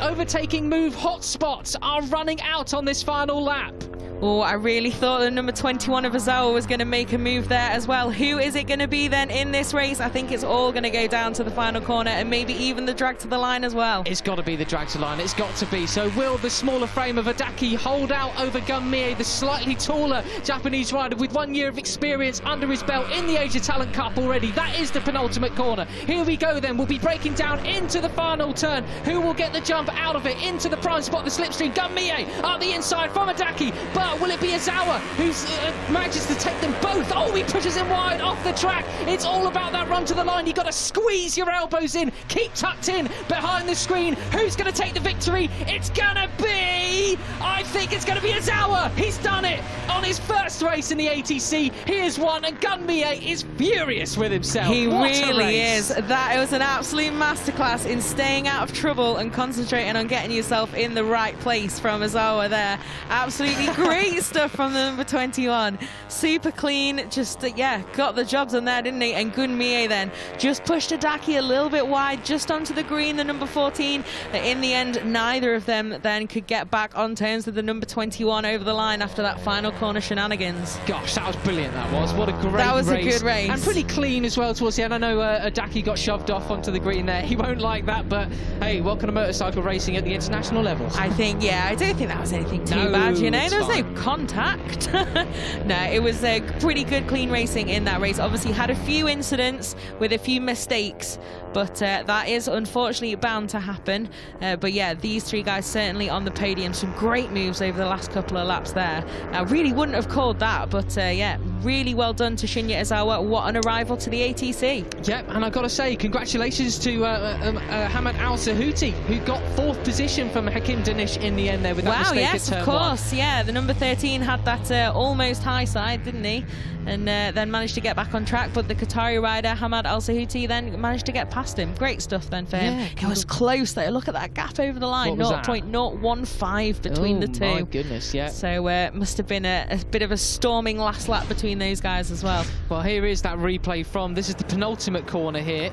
Overtaking move hotspots are running out on this final lap. Oh, I really thought the number 21 of Ozawa was going to make a move there as well. Who is it going to be then in this race? I think it's all going to go down to the final corner, and maybe even the drag to the line as well. It's got to be the drag to line. It's got to be. So will the smaller frame of Adaki hold out over Gun Mie, the slightly taller Japanese rider with 1 year of experience under his belt in the Asia Talent Cup already? That is the penultimate corner. Here we go then. We'll be breaking down into the final turn. Who will get the jump out of it into the prime spot, the slipstream? Gun Mie up the inside from Adaki, but will it be Ozawa who manages to take them both? Oh, he pushes him wide off the track. It's all about that run to the line. You've got to squeeze your elbows in, keep tucked in behind the screen. Who's going to take the victory? It's going to be, I think it's going to be Ozawa. He's done it on his first race in the ATC. He has won, and Gun Mie is furious with himself. He really is. That was an absolute masterclass in staying out of trouble and concentrating on getting yourself in the right place from Ozawa there. Absolutely great stuff from the number 21. Super clean, just yeah, got the job done there, didn't he? And Gun Mie then just pushed Adaki a little bit wide, just onto the green, the number 14. In the end, neither of them then could get back on terms with the number 21 over the line after that final corner shenanigans. Gosh, that was brilliant. That was. What a great race. That was a good race. And pretty clean as well towards the end. I know Adaki got shoved off onto the green there. He won't like that, but hey, welcome to motorcycle racing at the international level. I think, yeah, I don't think that was anything too bad, you know. There was no contact. No, it was a pretty good clean racing in that race. Obviously had a few incidents with a few mistakes, but that is unfortunately bound to happen. But yeah, these 3 guys certainly on the podium. Some great moves over the last couple of laps there. I really wouldn't have called that, but yeah, really well done to Shinya Izawa. What an arrival to the ATC. Yep, and I've got to say, congratulations to Hamad Al Sahuti, who got 4th position from Hakim Danish in the end there with that mistake yes, at turn of course, 1. yeah. The number 13 had that almost high side, didn't he? And then managed to get back on track, but the Qatari rider Hamad Al Sahuti then managed to get past him. Great stuff then for him. It was close though. Look at that gap over the line, 0.015 between the two. Oh my goodness, yeah. So it must have been a bit of a storming last lap between those guys as well. Well, here is that replay from, this is the penultimate corner here.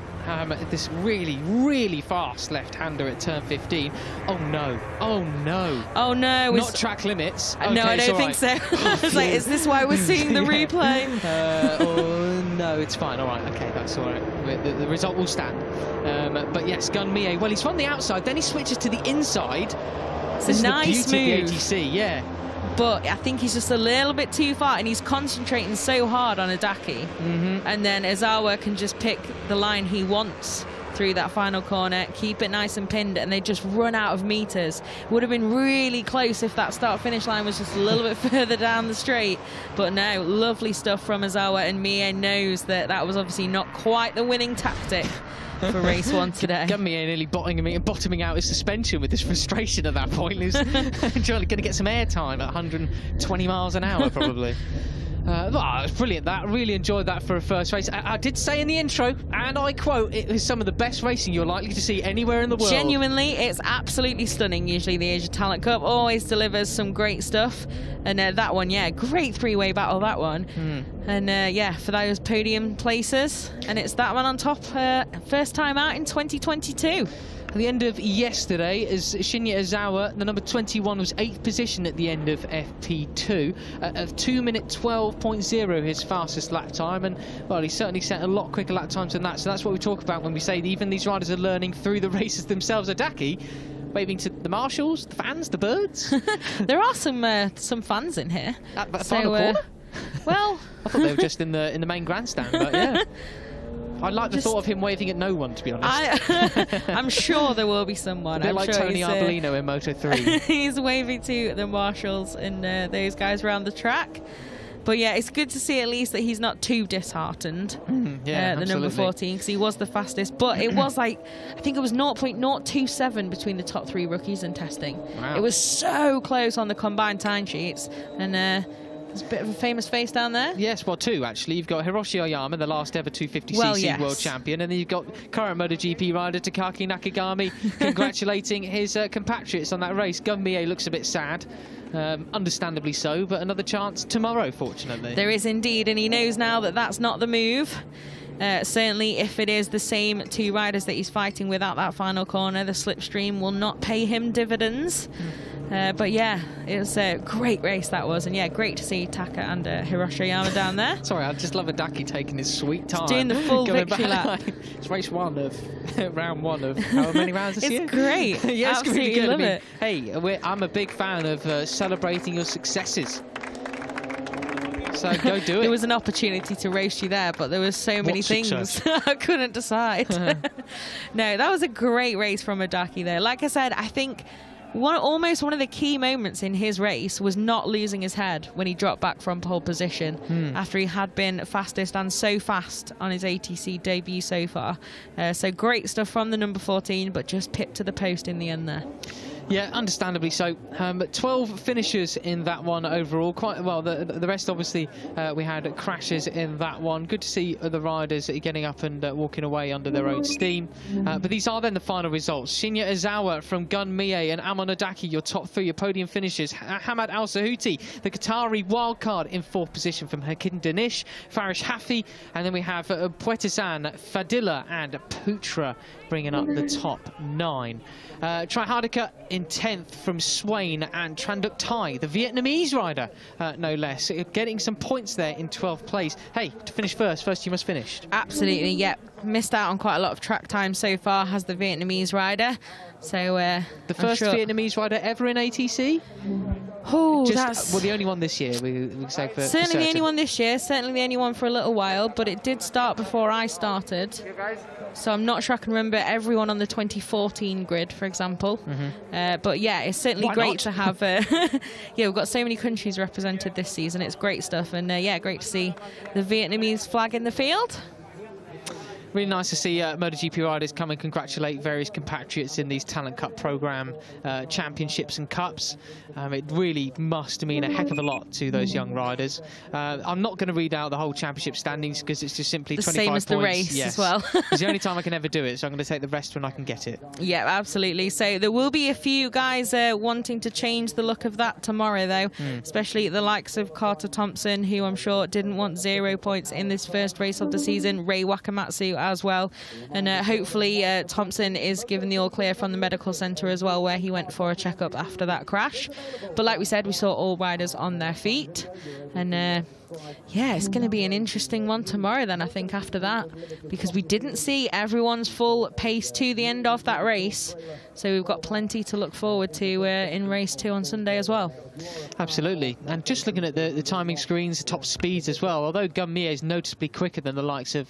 This really, really fast left-hander at turn 15. Oh no, oh no. Oh no. Not track limits. Okay, no, I don't think so. I was like, is this why we're seeing the replay? Oh no, it's fine. All right, okay, that's all right. The result will stand. But yes, Gun Mie, well, he's from the outside, then he switches to the inside. It's a nice move. Of the ATC, yeah. But I think he's just a little bit too far, and he's concentrating so hard on Adaki. And then Izawa can just pick the line he wants through that final corner, keep it nice and pinned, and they just run out of meters. Would have been really close if that start-finish line was just a little bit further down the straight. But no, lovely stuff from Izawa, and Mie knows that that was obviously not quite the winning tactic for race 1 today. Gun Mie nearly bottoming out his suspension with his frustration at that point. He was going to get some airtime at 120 miles an hour, probably. It's brilliant. That really enjoyed that for a first race. I did say in the intro, and I quote, it is some of the best racing you're likely to see anywhere in the world. Genuinely, it's absolutely stunning. Usually the Asia Talent Cup always delivers some great stuff, and that one, yeah, great 3-way battle, that one. And yeah, for those podium places, and it's that one on top, first time out in 2022. At the end of yesterday, as Shinya Izawa, the number 21, was 8th position at the end of FP2, of 2:12.0, his fastest lap time, and well, he certainly set a lot quicker lap times than that. So that's what we talk about when we say that even these riders are learning through the races themselves. Adaki waving to the marshals, the fans, the birds. There are some fans in here. At the final corner? Well, I thought they were just in the main grandstand, but yeah. I like the thought of him waving at no one, to be honest. I'm sure there will be someone. A bit I'm like sure Tony Arbolino in Moto3. He's waving to the marshals and those guys around the track. But yeah, it's good to see at least that he's not too disheartened. The number 14, because he was the fastest. But it was like, I think it was 0.027 between the top 3 rookies in testing. Wow. It was so close on the combined timesheets. And there's a bit of a famous face down there. Yes, well, 2 actually. You've got Hiroshi Oyama, the last ever 250cc world champion, and then you've got current MotoGP rider Takaki Nakagami congratulating his compatriots on that race. Gun Mie looks a bit sad, understandably so, but another chance tomorrow, fortunately. There is indeed, and he knows now that that's not the move. Certainly, if it is the same 2 riders that he's fighting with at that final corner, the slipstream will not pay him dividends. But yeah, it was a great race that was, and yeah, great to see Taka and Hiroshi Oyama down there. Sorry, I just love Adaki taking his sweet time. He's doing the full victory lap. It's race 1 of round 1 of however many rounds this year. It's great. Yeah, it's absolutely really good. Love it. Hey, I'm a big fan of celebrating your successes. So go do it. There was an opportunity to roast you there, but there was so many things I couldn't decide. No, that was a great race from Adaki there. Like I said, I think almost one of the key moments in his race was not losing his head when he dropped back from pole position after he had been fastest and so fast on his ATC debut so far. So great stuff from the number 14, but just pipped to the post in the end there. Yeah, understandably so. 12 finishers in that one overall. Quite well. The rest, obviously, we had crashes in that one. Good to see the riders getting up and walking away under their own steam. But these are then the final results. Shinya Izawa from Gun Mie and Amon Adaki, your top 3, your podium finishers. Hamad Al Sahuti, the Qatari wildcard, in 4th position from Hakim Danish. Farish Hafi, and then we have Puetesan, Fadila, and Putra bringing up the top 9. Trihardika in 10th from Swain, and Tranduk Tai, the Vietnamese rider, no less, getting some points there in 12th place. Hey, to finish first you must finish. Absolutely, yep. Missed out on quite a lot of track time so far, has the Vietnamese rider. So the first Vietnamese rider ever in ATC? Oh, well, the only one this year, we say for certainly the only one this year, certainly the only one for a little while, but it did start before I started. So I'm not sure I can remember everyone on the 2014 grid, for example. But yeah, it's certainly great to have... yeah, we've got so many countries represented this season. It's great stuff. And yeah, great to see the Vietnamese flag in the field. Really nice to see MotoGP riders come and congratulate various compatriots in these Talent Cup programme championships and cups. It really must mean a heck of a lot to those young riders. I'm not going to read out the whole championship standings because it's just simply 25 points. Same as the race as well. It's the only time I can ever do it, so I'm going to take the rest when I can get it. Yeah, absolutely. So there will be a few guys wanting to change the look of that tomorrow, though, especially the likes of Carter Thompson, who I'm sure didn't want 0 points in this first race of the season, Ray Wakamatsu as well. And hopefully Thompson is given the all clear from the medical centre as well, where he went for a checkup after that crash. But like we said, we saw all riders on their feet. And yeah, it's going to be an interesting one tomorrow then, I think, after that, because we didn't see everyone's full pace to the end of that race. So we've got plenty to look forward to in race 2 on Sunday as well. Absolutely. And just looking at the timing screens, the top speeds as well, although Gun Mie is noticeably quicker than the likes of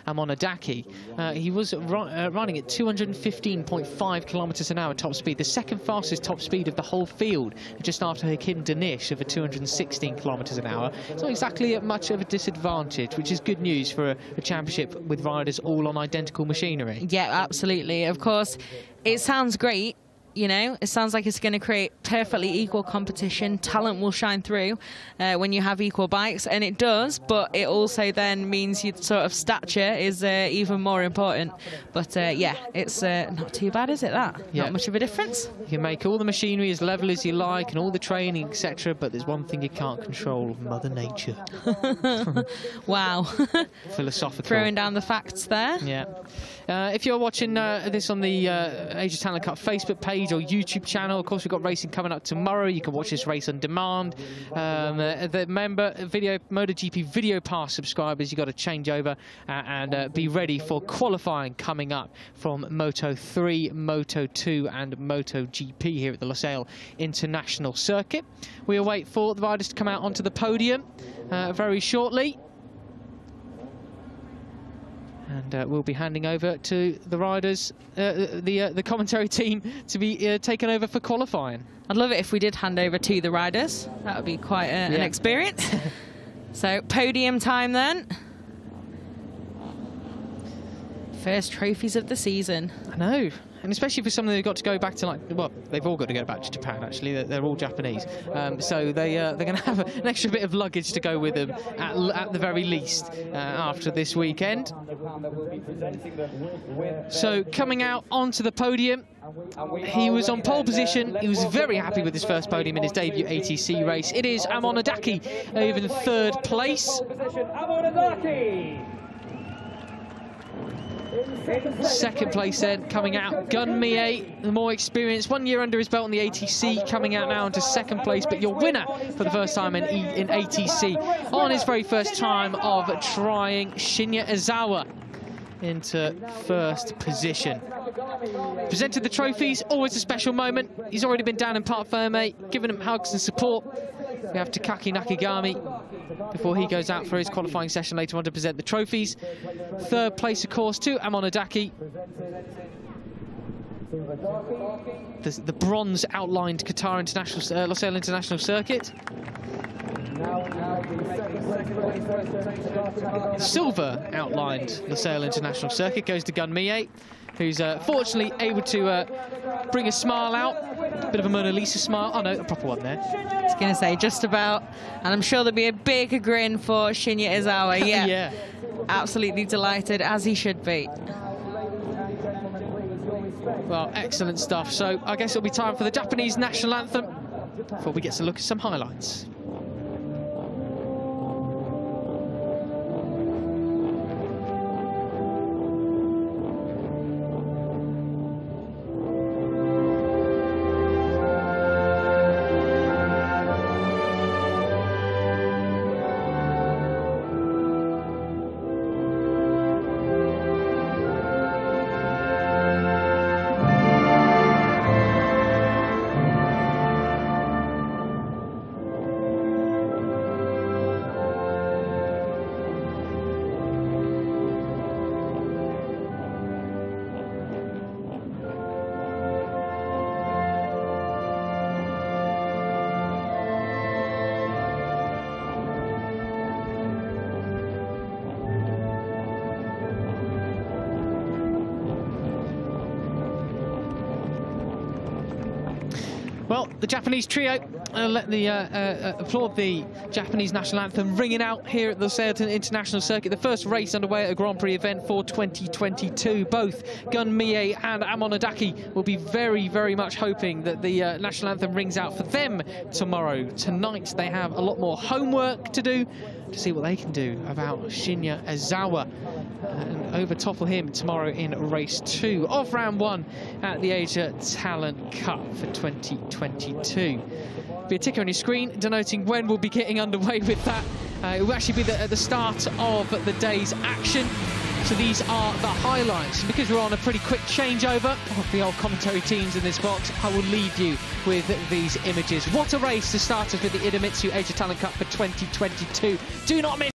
Amonadaki, he was running at 215.5 kilometres an hour top speed, the second fastest top speed of the whole field, just after Hakim Danish of a 216 kilometres an hour. It's not exactly at much of a disadvantage, which is good news for a championship with riders all on identical machinery. Yeah, absolutely. Of course, it sounds great. You know, it sounds like it's going to create perfectly equal competition. Talent will shine through when you have equal bikes, and it does, but it also then means your sort of stature is even more important. But yeah, it's not too bad, is it, that? Yeah. Not much of a difference. You can make all the machinery as level as you like and all the training, etc., but there's one thing you can't control: Mother Nature. Wow. Philosophical. Throwing down the facts there. Yeah. If you're watching this on the Asia Talent Cup Facebook page or YouTube channel, of course we've got racing coming up tomorrow. You can watch this race on demand. The MotoGP Video Pass subscribers, you've got to change over and be ready for qualifying coming up from Moto 3, Moto 2 and MotoGP here at the Lusail International Circuit. We await for the riders to come out onto the podium very shortly. And we'll be handing over to the riders, the commentary team, to be taken over for qualifying. I'd love it if we did hand over to the riders. That would be quite an experience. So, podium time then. First trophies of the season. I know. And especially for some of them who've got to go back to, like, well, they've all got to go back to Japan, actually. They're all Japanese. So they're going to have an extra bit of luggage to go with them, at the very least, after this weekend. So coming out onto the podium, he was on pole position. He was very happy with his first podium in his debut ATC race. It is Amonadaki over in third place. Second place then, coming out, Gun Mie, the more experienced, 1 year under his belt in the ATC, coming out now into second place, but your winner for the first time in ATC, on his very first time of trying, Shinya Izawa into first position. Presented the trophies, always a special moment. He's already been down in Parc Ferme, giving him hugs and support. We have Takaki Nakagami before he goes out for his qualifying session later on to present the trophies. Third place, of course, to Amonadaki. The bronze outlined Qatar International, Lusail International Circuit. Silver outlined Lusail International Circuit goes to Gun Mie, who's fortunately able to bring a smile out. A bit of a Mona Lisa smile. Oh no, a proper one there. I was going to say, just about. And I'm sure there'll be a big grin for Shinya Izawa. Yeah. Yeah. Absolutely delighted, as he should be. Well, excellent stuff. So I guess it'll be time for the Japanese national anthem before we get to look at some highlights. Well, the Japanese trio, let the applaud the Japanese national anthem ringing out here at the Lusail International Circuit. The first race underway at a Grand Prix event for 2022. Both Gun Mie and Amonadaki will be very, very much hoping that the national anthem rings out for them tomorrow. Tonight they have a lot more homework to do to see what they can do about Shinya Aizawa and overtopple him tomorrow in race 2 of round 1 at the Asia Talent Cup for 2022. Be a ticker on your screen denoting when we'll be getting underway with that. It will actually be at the start of the day's action. So these are the highlights. Because we're on a pretty quick changeover of the old commentary teams in this box, I will leave you with these images. What a race to start us with the Idemitsu Asia Talent Cup for 2022. Do not miss